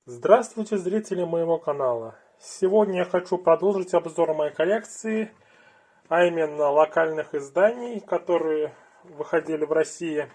Здравствуйте, зрители моего канала! Сегодня я хочу продолжить обзор моей коллекции, а именно локальных изданий, которые выходили в России.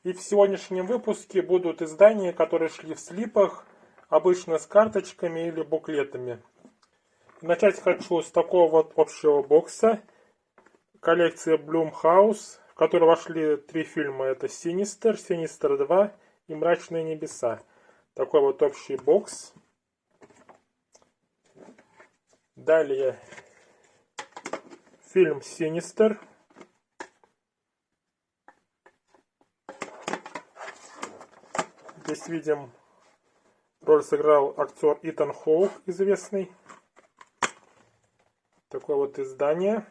И в сегодняшнем выпуске будут издания, которые шли в слипах, обычно с карточками или буклетами. Начать хочу с такого вот общего бокса. Коллекция Blumhouse, в которую вошли 3 фильма. Это Синистер, Синистер 2 и Мрачные небеса. Такой вот общий бокс. Далее фильм Синистер. Здесь видим, роль сыграл актер Итан Хоук, известный. Такое вот издание.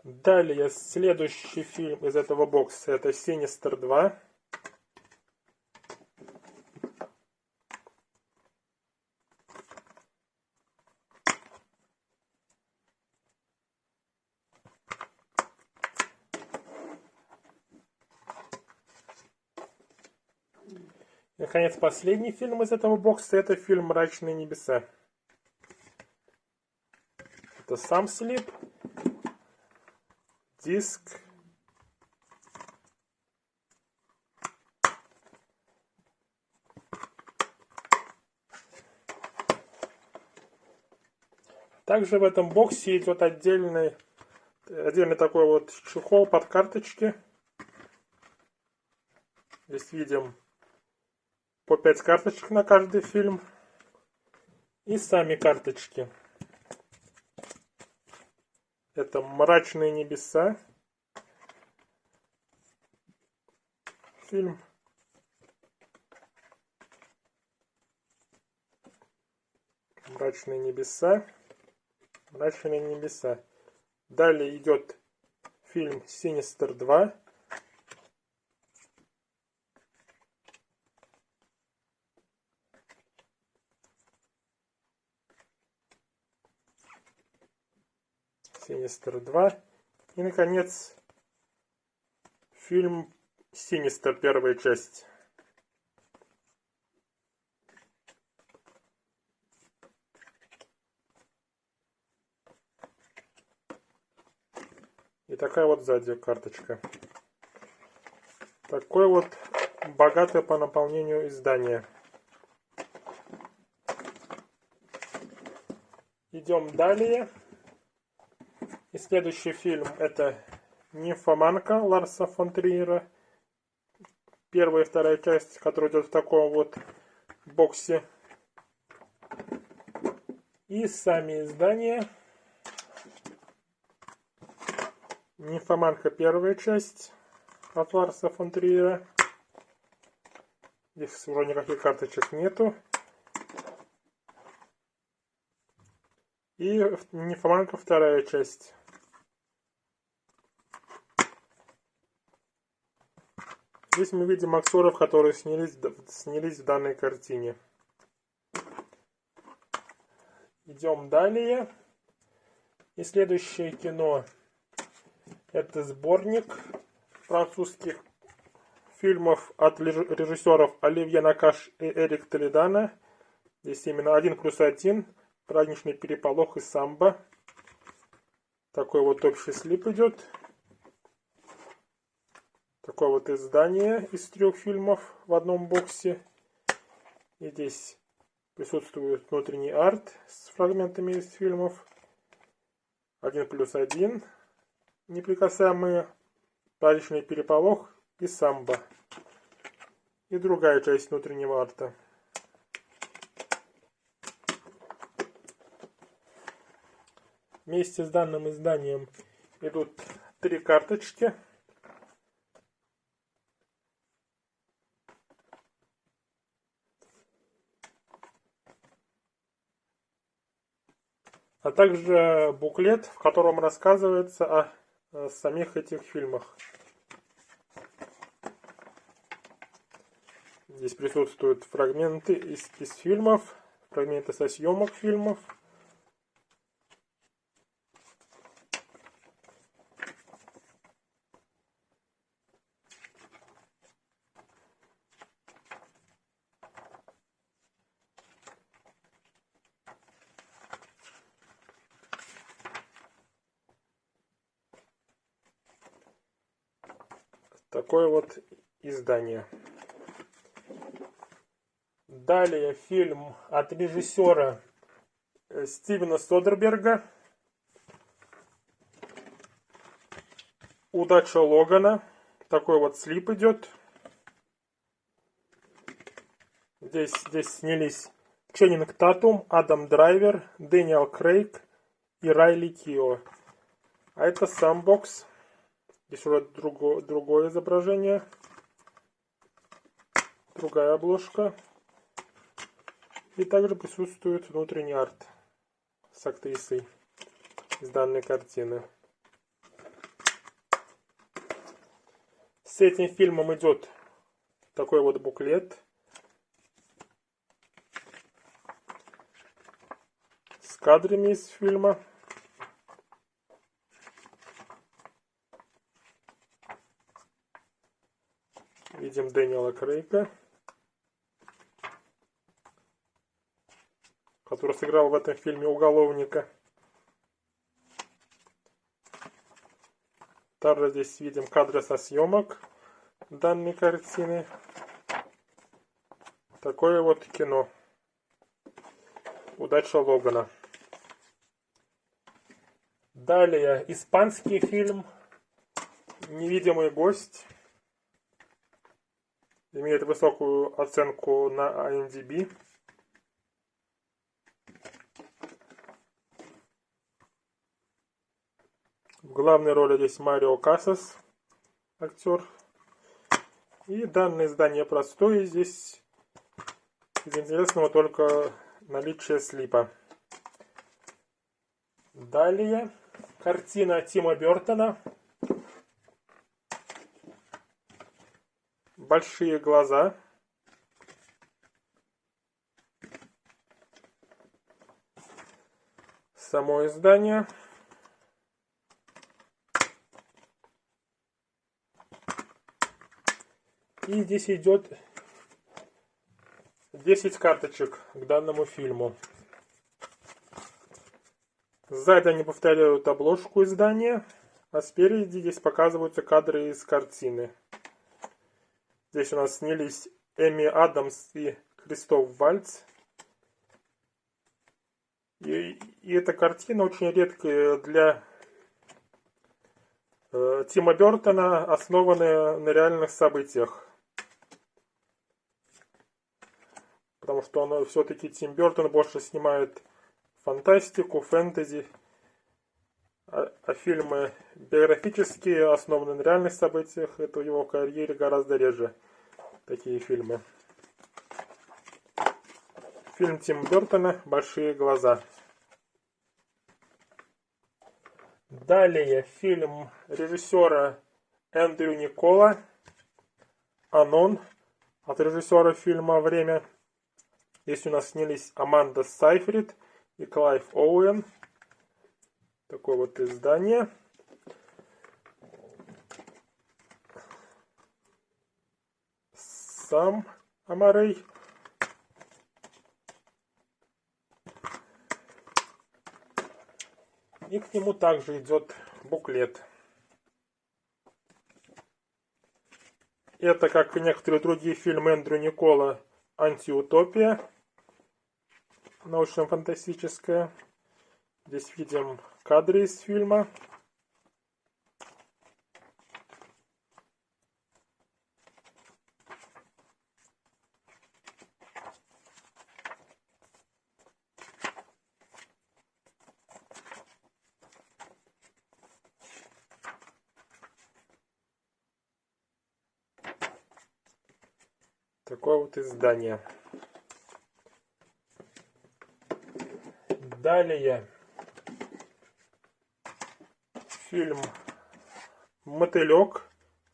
Далее следующий фильм из этого бокса это Синистер 2. И, наконец, последний фильм из этого бокса это фильм «Мрачные небеса». Это сам слип, диск. Также в этом боксе идет отдельный такой вот чехол под карточки. Здесь видим по 5 карточек на каждый фильм. И сами карточки. Это «Мрачные небеса». Фильм. «Мрачные небеса». «Мрачные небеса». Далее идет фильм «Синистер 2». «Синистер 2». И, наконец, фильм «Синистер», первая часть. И такая вот сзади карточка. Такое вот богатое по наполнению издание. Идем далее. И следующий фильм это «Нимфоманка» Ларса фон Триера. Первая и вторая часть, которая идет в таком вот боксе. И сами издания. «Нимфоманка» первая часть от Ларса фон Триера. Здесь уже никаких карточек нету. И «Нимфоманка» вторая часть. Здесь мы видим актеров, которые снялись в данной картине. Идем далее. И следующее кино это сборник французских фильмов от режиссеров Оливье Накаш и Эрик Толедано. Здесь именно 1+1, «Праздничный переполох» и «Самбо». Такой вот общий слип идет. Такое вот издание из 3 фильмов в одном боксе. И здесь присутствует внутренний арт с фрагментами из фильмов. 1+1, «Неприкасаемые», «Праздничный переполох» и «Самбо». И другая часть внутреннего арта. Вместе с данным изданием идут 3 карточки. А также буклет, в котором рассказывается о самих этих фильмах. Здесь присутствуют фрагменты из фильмов, фрагменты со съемок фильмов. Такое вот издание. Далее фильм от режиссера Стивена Содерберга «Удача Логана». Такой вот слип идет. Здесь снялись Ченнинг Татум, Адам Драйвер, Дэниел Крейг и Райли Кио. А это сам бокс. Здесь уже другое изображение. Другая обложка. И также присутствует внутренний арт с актрисой из данной картины. С этим фильмом идет такой вот буклет с кадрами из фильма. Видим Дэниела Крейга, который сыграл в этом фильме уголовника. Также здесь видим кадры со съемок данной картины. Такое вот кино. «Удача Логана». Далее испанский фильм «Невидимый гость». Имеет высокую оценку на IMDb. В главной роли здесь Марио Касас, актер. И данное издание простое. Здесь из интересного только наличие слипа. Далее картина Тима Бертона «Большие глаза». Само издание. И здесь идет 10 карточек к данному фильму. Сзади они повторяют обложку издания, а спереди здесь показываются кадры из картины. Здесь у нас снялись Эми Адамс и Кристоф Вальц. И эта картина очень редкая для Тима Бертона, основанная на реальных событиях. Потому что все-таки Тим Бертон больше снимает фантастику, фэнтези, а фильмы биографические, основанные на реальных событиях, это в его карьере гораздо реже такие фильмы. Фильм Тима Бертона «Большие глаза». Далее фильм режиссера Эндрю Никола «Анон», от режиссера фильма «Время». Здесь у нас снялись Аманда Сайфрид и Клайв Оуэн. Такое вот издание. Сам Амарей. И к нему также идет буклет. Это, как и некоторые другие фильмы Эндрю Никола, антиутопия научно-фантастическая. Здесь видим кадры из фильма. Такое вот издание. Далее фильм «Мотылек»,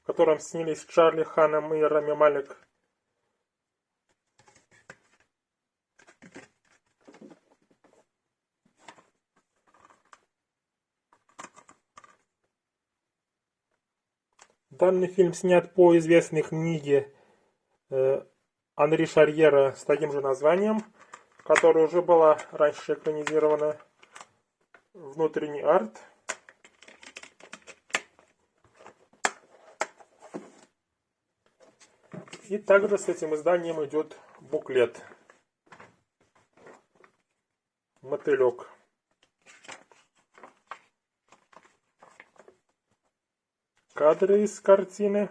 в котором снялись Чарли Ханнам и Рами Малек. Данный фильм снят по известной книге Анри Шарьера с таким же названием, которая уже была раньше экранизирована. Внутренний арт. И также с этим изданием идет буклет. Мотылек. Кадры из картины.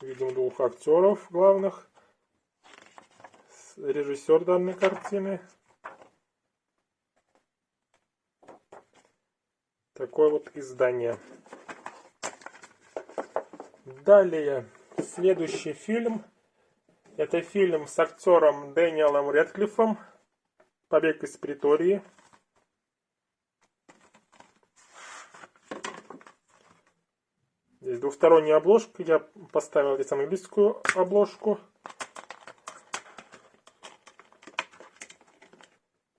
Видим двух актеров главных. Режиссер данной картины. Такое вот издание. Далее, следующий фильм. Это фильм с актером Дэниелом Рэдклиффом «Побег из Претории». Здесь двухсторонняя обложка. Я поставил здесь английскую обложку.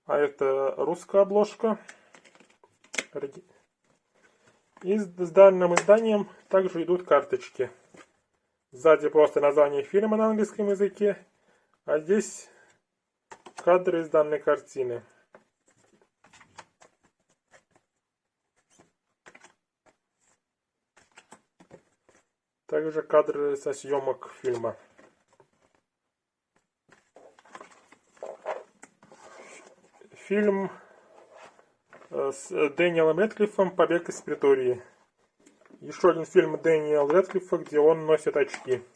А это русская обложка. И с данным изданием также идут карточки. Сзади просто название фильма на английском языке. А здесь кадры из данной картины. Также кадры со съемок фильма. Фильм с Дэниелом Рэдклиффом «Побег из Претории». Еще один фильм Дэниела Рэдклиффа, где он носит очки.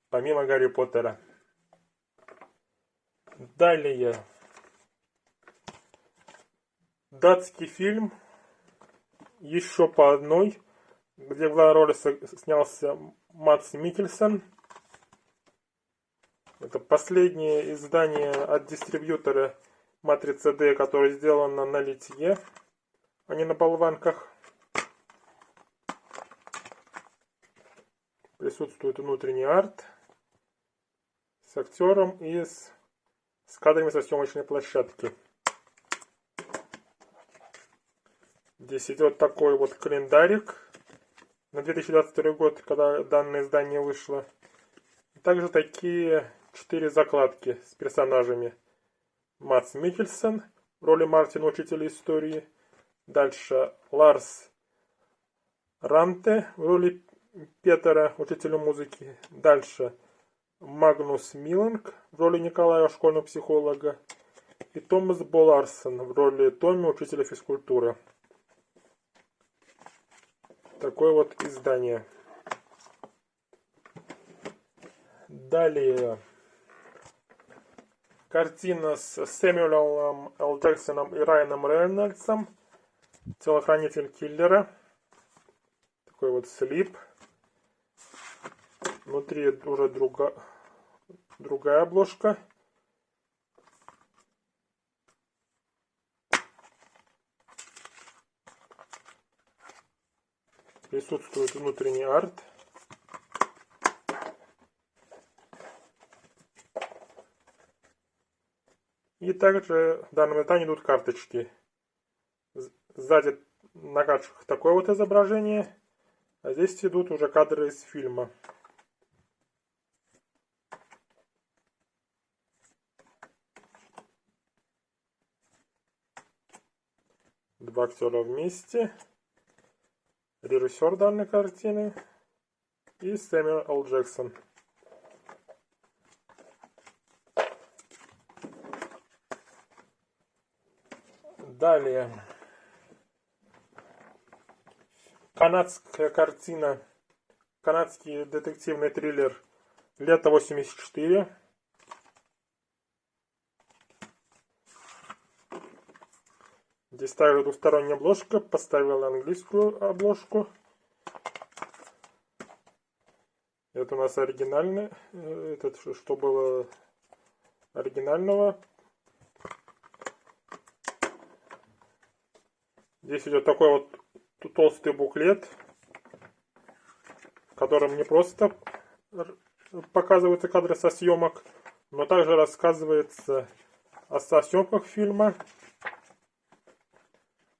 Помимо Гарри Поттера. Далее. Датский фильм. Еще по одной. Где в главной роли снялся Мадс Миккельсен. Это последнее издание от дистрибьютора Матрица D, которое сделано на литье, а не на болванках. Присутствует внутренний арт с актером и с кадрами со съемочной площадки. Здесь идет такой вот календарик на 2022 год, когда данное издание вышло. Также такие 4 закладки с персонажами. Мадс Миккельсен в роли Мартина, учителя истории. Дальше Ларс Ранте в роли Петера, учителя музыки. Дальше Магнус Миланг в роли Николая, школьного психолога. И Томас Боларсон в роли Томми, учителя физкультуры. Такое вот издание. Далее. Картина с Сэмюэлом Л. Джексоном и Райаном Рейнольдсом. Телохранитель киллера. Такой вот слип. Внутри уже другая обложка. Присутствует внутренний арт. И также в данном издании идут карточки. Сзади на карточках такое вот изображение. А здесь идут уже кадры из фильма. Два актера вместе. Режиссер данной картины. И Сэмюэл Л. Джексон. Далее. Канадская картина. Канадский детективный триллер «Лето 84». Здесь также двусторонняя обложка. Поставил английскую обложку. Это у нас оригинальный. Это что было оригинального. Здесь идет такой вот толстый буклет, в котором не просто показываются кадры со съемок, но также рассказывается о съемках фильма,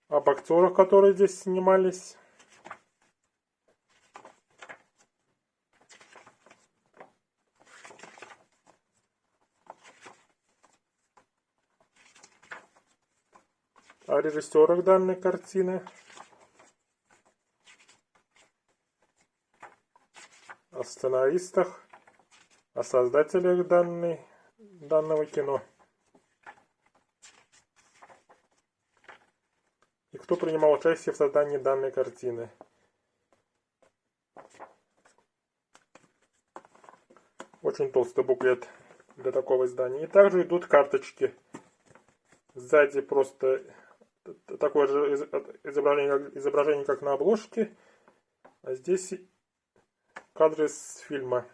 об актерах, которые здесь снимались. О режиссерах данной картины. о сценаристах, о создателях данного кино. И кто принимал участие в создании данной картины. Очень толстый буклет для такого издания. И также идут карточки. Сзади просто такое же изображение, как на обложке. А здесь кадры с фильма.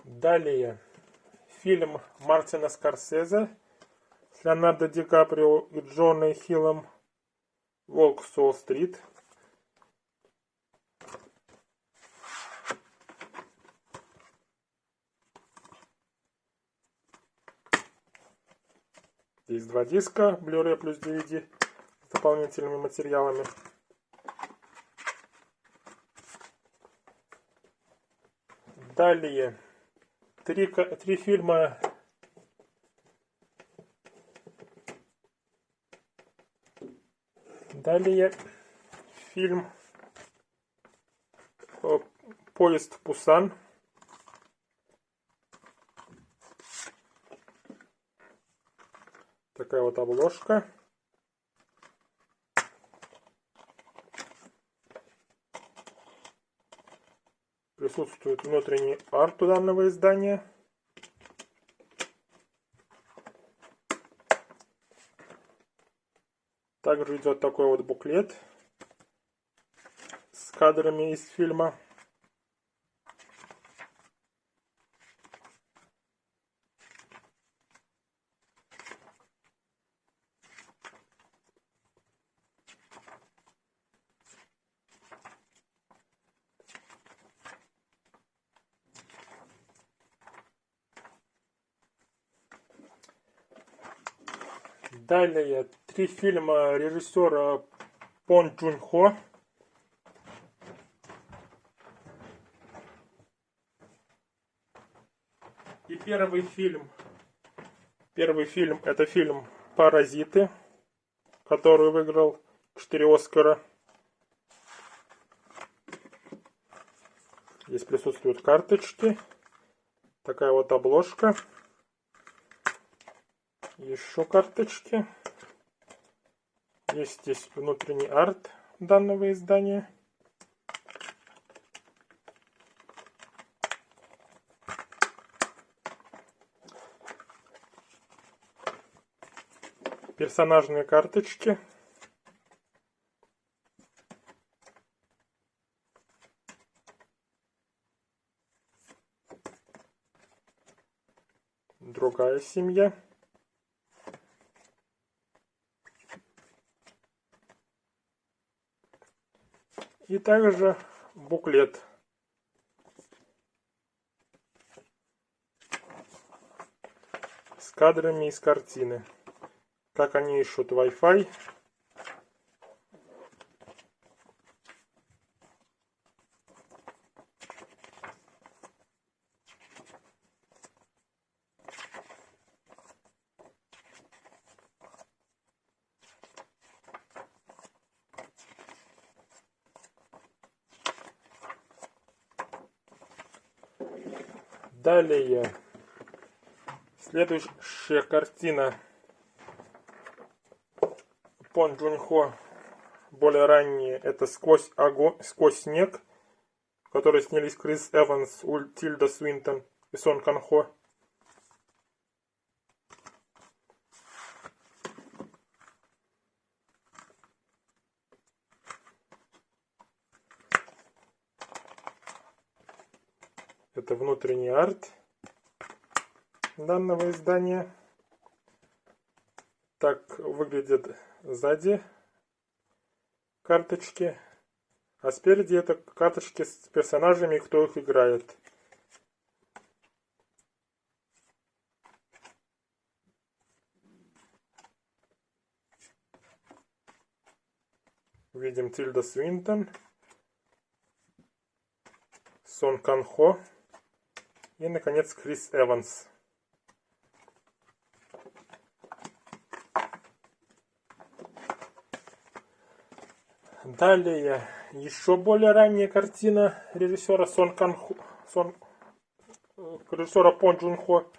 Далее фильм Мартина Скорсезе с Леонардо Ди Каприо и Джоной Хиллом «Волк с Уолл-стрит». Здесь 2 диска, Blu-ray плюс DVD с дополнительными материалами. Далее 3 фильма Далее фильм «Поезд в Пусан». Такая вот обложка. Присутствует внутренний арт у данного издания. Также идет такой вот буклет с кадрами из фильма. Далее 3 фильма режиссера Пон Чжун Хо. И первый фильм это фильм «Паразиты», который выиграл 4 Оскара. Здесь присутствуют карточки. Такая вот обложка. Еще карточки. Есть здесь внутренний арт данного издания. Персонажные карточки. Другая семья. И также буклет с кадрами из картины. Как они ищут Wi-Fi. Далее, следующая картина Пон Чжун Хо, более ранние, это «Сквозь снег», в которой снялись Крис Эванс, Тильда Свинтон и Сон Кан Хо. Это внутренний арт данного издания. Так выглядят сзади карточки. А спереди это карточки с персонажами, кто их играет. Видим Тильда Свинтон, Сон Кан Хо. И, наконец, Крис Эванс. Далее, еще более ранняя картина режиссера режиссера Пон Джун Хо.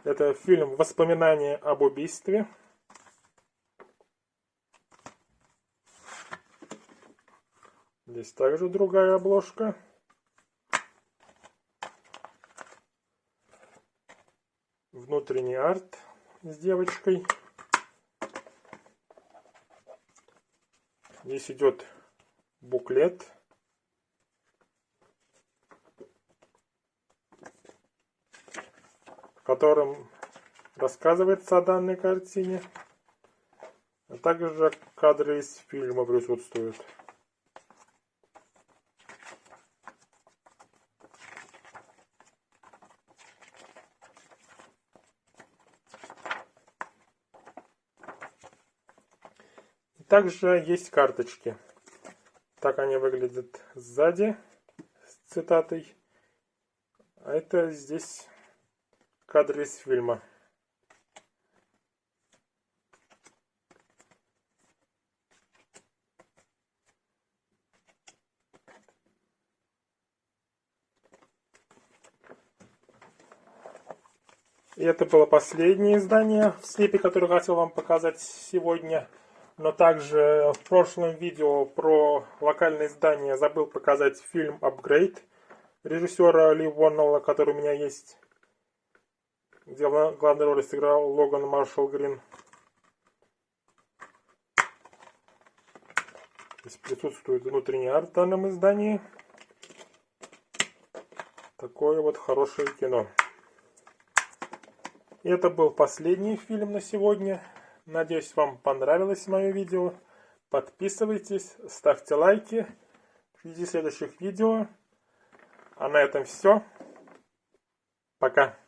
Это фильм «Воспоминания об убийстве». Здесь также другая обложка. Внутренний арт с девочкой. Здесь идет буклет. В котором рассказывается о данной картине. А также кадры из фильма присутствуют. Также есть карточки. Так они выглядят сзади с цитатой. А это здесь кадры из фильма. И это было последнее издание в слепе, которое хотел вам показать сегодня. Но также в прошлом видео про локальное издание забыл показать фильм «Апгрейд» режиссера Ли Воннелла, который у меня есть, где в главной роли сыграл Логан Маршалл Грин. Здесь присутствует внутренний арт в данном издании. Такое вот хорошее кино. И это был последний фильм на сегодня. Надеюсь, вам понравилось мое видео. Подписывайтесь, ставьте лайки. Ждите следующих видео. А на этом все. Пока.